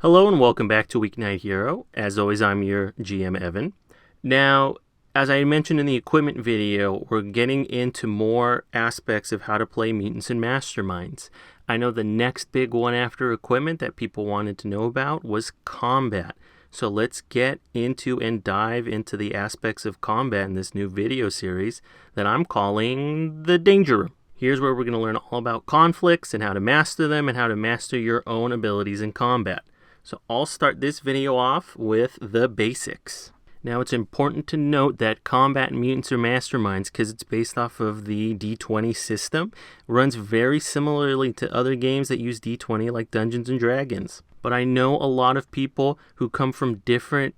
Hello and welcome back to Weeknight Hero. As always, I'm your GM, Evan. Now, as I mentioned in the equipment video, we're getting into more aspects of how to play Mutants and Masterminds. I know the next big one after equipment that people wanted to know about was combat. So let's get into and dive into the aspects of combat in this new video series that I'm calling the Danger Room. Here's where we're going to learn all about conflicts and how to master them and how to master your own abilities in combat. So I'll start this video off with the basics. Now it's important to note that combat in Mutants or Masterminds, because it's based off of the D20 system, runs very similarly to other games that use D20 like Dungeons & Dragons. But I know a lot of people who come from different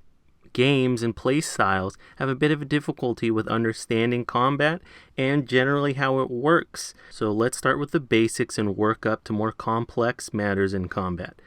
games and play styles have a bit of a difficulty with understanding combat and generally how it works. So let's start with the basics and work up to more complex matters in combat.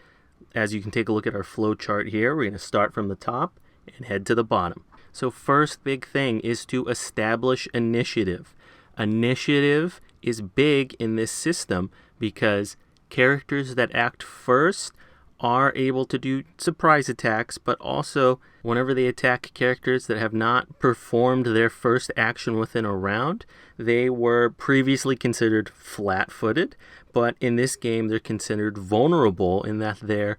As you can take a look at our flow chart here, we're going to start from the top and head to the bottom. So first big thing is to establish initiative. Initiative is big in this system because characters that act first are able to do surprise attacks, but also whenever they attack characters that have not performed their first action within a round, they were previously considered flat-footed, but in this game they're considered vulnerable in that their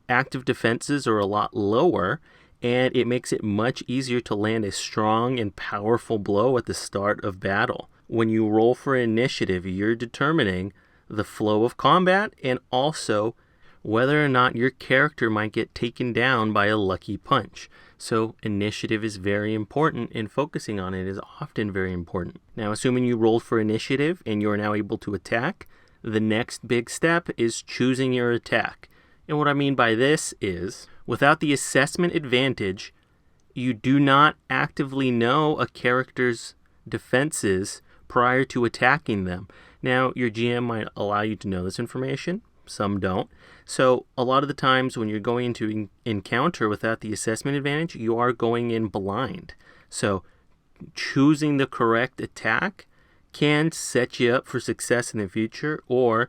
active defenses are a lot lower, and it makes it much easier to land a strong and powerful blow at the start of battle. When you roll for initiative, you're determining the flow of combat and also whether or not your character might get taken down by a lucky punch. So initiative is very important, and focusing on it is often very important. Now, assuming you rolled for initiative and you're now able to attack, the next big step is choosing your attack. And what I mean by this is, without the assessment advantage, you do not actively know a character's defenses prior to attacking them. Now, your GM might allow you to know this information. Some don't. So a lot of the times when you're going into encounter without the assessment advantage, you are going in blind. So choosing the correct attack can set you up for success in the future or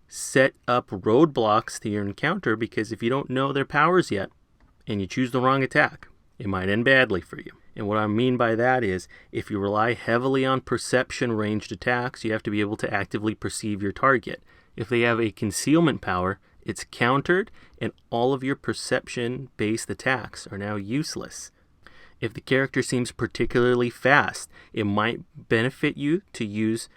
set up roadblocks to your encounter, because if you don't know their powers yet and you choose the wrong attack, it might end badly for you. And what I mean by that is, if you rely heavily on perception ranged attacks, you have to be able to actively perceive your target. If they have a concealment power, it's countered, and all of your perception-based attacks are now useless. If the character seems particularly fast, it might benefit you to use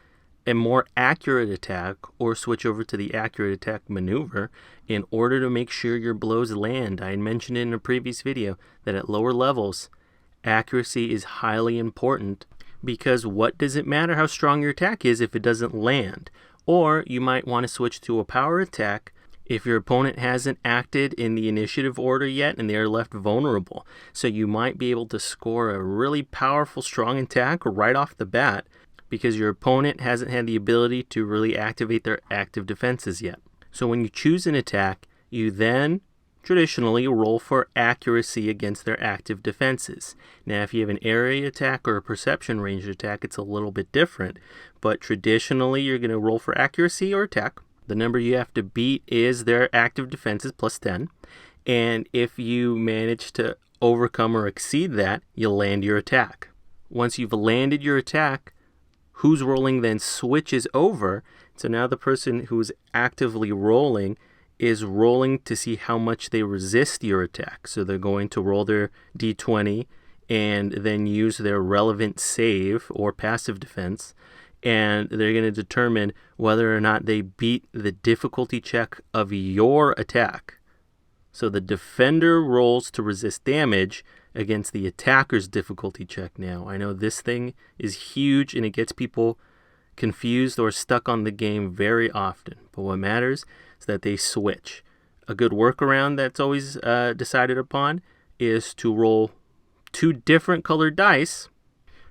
a more accurate attack or switch over to the accurate attack maneuver in order to make sure your blows land. I had mentioned in a previous video that at lower levels, accuracy is highly important, because what does it matter how strong your attack is if it doesn't land? Or you might want to switch to a power attack if your opponent hasn't acted in the initiative order yet and they are left vulnerable. So you might be able to score a really powerful, strong attack right off the bat because your opponent hasn't had the ability to really activate their active defenses yet. So when you choose an attack, you then traditionally roll for accuracy against their active defenses. Now, if you have an area attack or a perception range attack, it's a little bit different, but traditionally you're going to roll for accuracy or attack. The number you have to beat is their active defenses plus 10, and if you manage to overcome or exceed that, you'll land your attack. Once you've landed your attack, who's rolling then switches over, so now the person who's actively rolling is rolling to see how much they resist your attack. So they're going to roll their d20 and then use their relevant save or passive defense, and they're going to determine whether or not they beat the difficulty check of your attack. So the defender rolls to resist damage against the attacker's difficulty check. Now, I know this thing is huge and it gets people confused or stuck on the game very often, but what matters is that they switch. A good workaround that's always decided upon is to roll 2 different colored dice,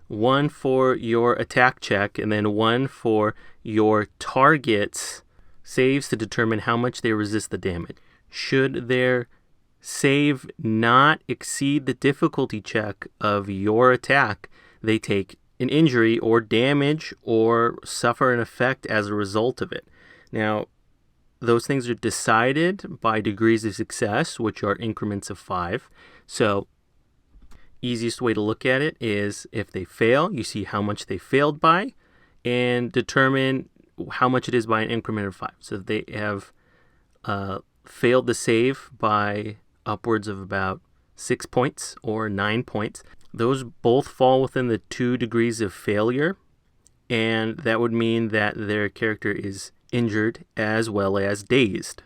one for your attack check and then one for your target's saves to determine how much they resist the damage. Should their save not exceed the difficulty check of your attack, they take an injury or damage or suffer an effect as a result of it. Now, those things are decided by degrees of success, which are increments of 5. So easiest way to look at it is if they fail, you see how much they failed by and determine how much it is by an increment of 5. So if they have failed the save by upwards of about 6 points or 9 points, those both fall within the 2 degrees of failure, and that would mean that their character is injured as well as dazed.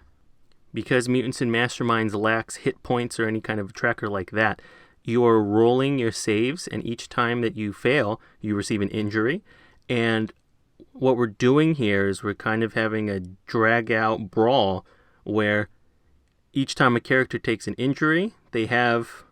Because Mutants and Masterminds lacks hit points or any kind of tracker like that, you are rolling your saves, and each time that you fail, you receive an injury. And what we're doing here is we're kind of having a drag-out brawl where each time a character takes an injury, they have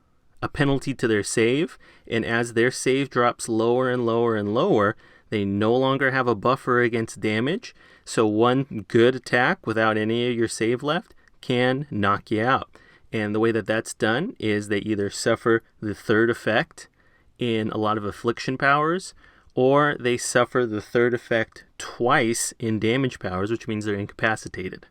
a penalty to their save, and as their save drops lower and lower and lower, they no longer have a buffer against damage, so one good attack without any of your save left can knock you out. And the way that that's done is they either suffer the third effect in a lot of affliction powers, or they suffer the third effect twice in damage powers, which means they're incapacitated.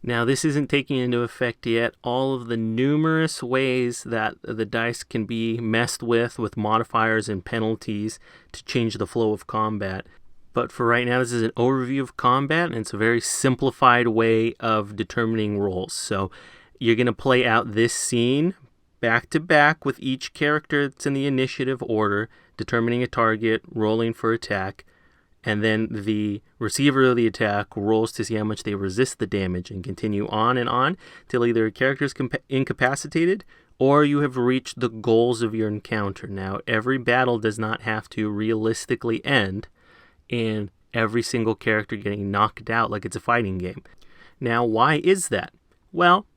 Now, this isn't taking into effect yet all of the numerous ways that the dice can be messed with modifiers and penalties to change the flow of combat. But for right now, this is an overview of combat, and it's a very simplified way of determining rolls. So you're going to play out this scene back to back with each character that's in the initiative order, determining a target, rolling for attack, and then the receiver of the attack rolls to see how much they resist the damage, and continue on till either a character is incapacitated or you have reached the goals of your encounter. Now, every battle does not have to realistically end in every single character getting knocked out like it's a fighting game. Now, why is that? Well,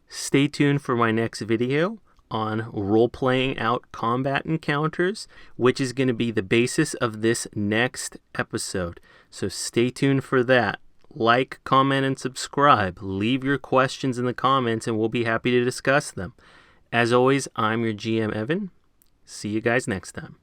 stay tuned for my next video on role-playing out combat encounters, which is going to be the basis of this next episode. So stay tuned for that. Like, comment, and subscribe. Leave your questions in the comments, and we'll be happy to discuss them. As always, I'm your GM, Evan. See you guys next time.